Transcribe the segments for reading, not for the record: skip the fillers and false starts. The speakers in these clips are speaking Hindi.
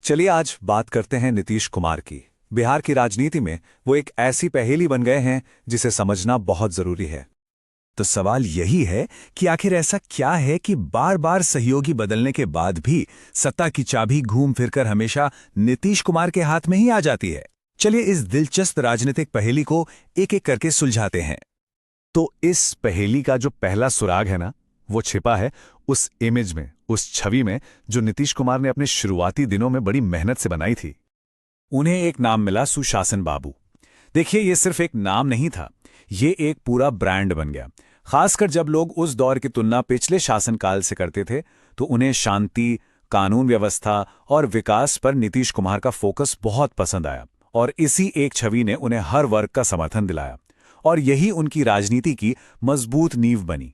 चलिए आज बात करते हैं नीतीश कुमार की। बिहार की राजनीति में वो एक ऐसी पहेली बन गए हैं जिसे समझना बहुत जरूरी है। तो सवाल यही है कि आखिर ऐसा क्या है कि बार बार सहयोगी बदलने के बाद भी सत्ता की चाबी घूम फिरकर हमेशा नीतीश कुमार के हाथ में ही आ जाती है। चलिए इस दिलचस्प राजनीतिक पहेली को एक एक करके सुलझाते हैं। तो इस पहेली का जो पहला सुराग है ना, वो छिपा है उस इमेज में, उस छवि में जो नीतीश कुमार ने अपने शुरुआती दिनों में बड़ी मेहनत से बनाई थी। उन्हें एक नाम मिला, सुशासन बाबू। देखिए, ये सिर्फ एक नाम नहीं था, ये एक पूरा ब्रांड बन गया। खासकर जब लोग उस दौर की तुलना पिछले शासनकाल से करते थे तो उन्हें शांति, कानून व्यवस्था और विकास पर नीतीश कुमार का फोकस बहुत पसंद आया और इसी एक छवि ने उन्हें हर वर्ग का समर्थन दिलाया और यही उनकी राजनीति की मजबूत नींव बनी।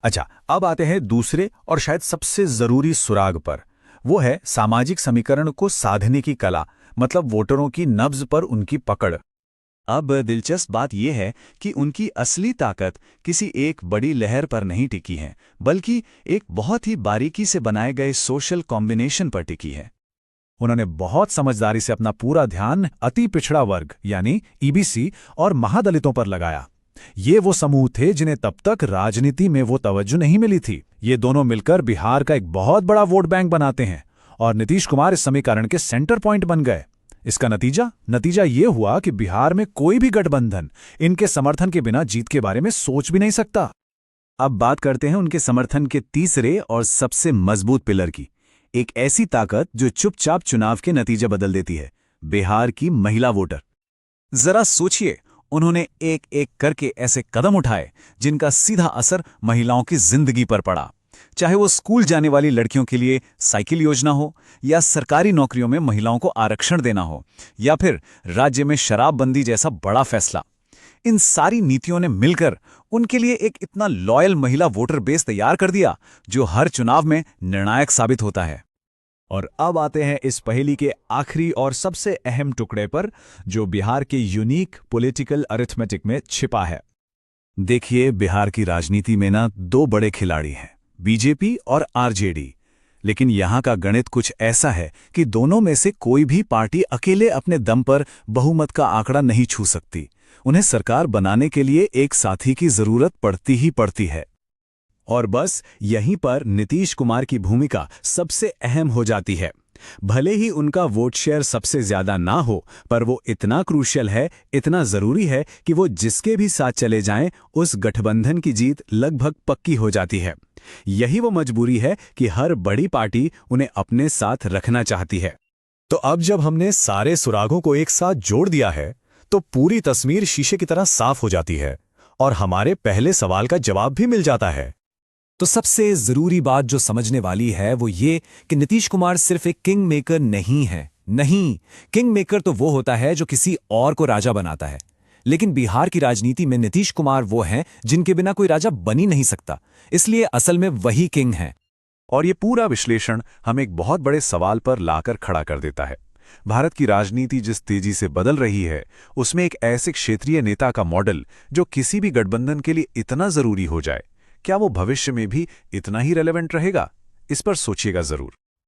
अच्छा, अब आते हैं दूसरे और शायद सबसे जरूरी सुराग पर। वो है सामाजिक समीकरण को साधने की कला, मतलब वोटरों की नब्ज पर उनकी पकड़। अब दिलचस्प बात यह है कि उनकी असली ताकत किसी एक बड़ी लहर पर नहीं टिकी है, बल्कि एक बहुत ही बारीकी से बनाए गए सोशल कॉम्बिनेशन पर टिकी है। उन्होंने बहुत समझदारी से अपना पूरा ध्यान अति पिछड़ा वर्ग यानी ईबीसी और महादलितों पर लगाया। ये वो समूह थे जिन्हें तब तक राजनीति में वो तवज्जो नहीं मिली थी। ये दोनों मिलकर बिहार का एक बहुत बड़ा वोट बैंक बनाते हैं और नीतीश कुमार इस समीकरण के सेंटर पॉइंट बन गए। इसका नतीजा ये हुआ कि बिहार में कोई भी गठबंधन इनके समर्थन के बिना जीत के बारे में सोच भी नहीं सकता। अब बात करते हैं उनके समर्थन के तीसरे और सबसे मजबूत पिलर की, एक ऐसी ताकत जो चुपचाप चुनाव के नतीजे बदल देती है, बिहार की महिला वोटर। जरा सोचिए, उन्होंने एक एक करके ऐसे कदम उठाए जिनका सीधा असर महिलाओं की जिंदगी पर पड़ा। चाहे वो स्कूल जाने वाली लड़कियों के लिए साइकिल योजना हो, या सरकारी नौकरियों में महिलाओं को आरक्षण देना हो, या फिर राज्य में शराबबंदी जैसा बड़ा फैसला। इन सारी नीतियों ने मिलकर उनके लिए एक इतना लॉयल महिला वोटर बेस तैयार कर दिया जो हर चुनाव में निर्णायक साबित होता है। और अब आते हैं इस पहेली के आखिरी और सबसे अहम टुकड़े पर, जो बिहार के यूनिक पॉलिटिकल अरिथमेटिक में छिपा है। देखिए, बिहार की राजनीति में ना दो बड़े खिलाड़ी हैं, बीजेपी और आरजेडी। लेकिन यहां का गणित कुछ ऐसा है कि दोनों में से कोई भी पार्टी अकेले अपने दम पर बहुमत का आंकड़ा नहीं छू सकती। उन्हें सरकार बनाने के लिए एक साथी की जरूरत पड़ती ही पड़ती है। और बस यहीं पर नीतीश कुमार की भूमिका सबसे अहम हो जाती है। भले ही उनका वोट शेयर सबसे ज्यादा ना हो, पर वो इतना क्रूशियल है, इतना जरूरी है कि वो जिसके भी साथ चले जाएं, उस गठबंधन की जीत लगभग पक्की हो जाती है। यही वो मजबूरी है कि हर बड़ी पार्टी उन्हें अपने साथ रखना चाहती है। तो अब जब हमने सारे सुरागों को एक साथ जोड़ दिया है, तो पूरी तस्वीर शीशे की तरह साफ हो जाती है और हमारे पहले सवाल का जवाब भी मिल जाता है। तो सबसे जरूरी बात जो समझने वाली है वो ये कि नीतीश कुमार सिर्फ एक किंग मेकर नहीं है। नहीं, किंग मेकर तो वो होता है जो किसी और को राजा बनाता है, लेकिन बिहार की राजनीति में नीतीश कुमार वो हैं जिनके बिना कोई राजा बन ही नहीं सकता। इसलिए असल में वही किंग हैं। और ये पूरा विश्लेषण हमें एक बहुत बड़े सवाल पर लाकर खड़ा कर देता है। भारत की राजनीति जिस तेजी से बदल रही है, उसमें एक ऐसे क्षेत्रीय नेता का मॉडल जो किसी भी गठबंधन के लिए इतना जरूरी हो जाए, क्या वो भविष्य में भी इतना ही रेलेवेंट रहेगा? इस पर सोचिएगा जरूर।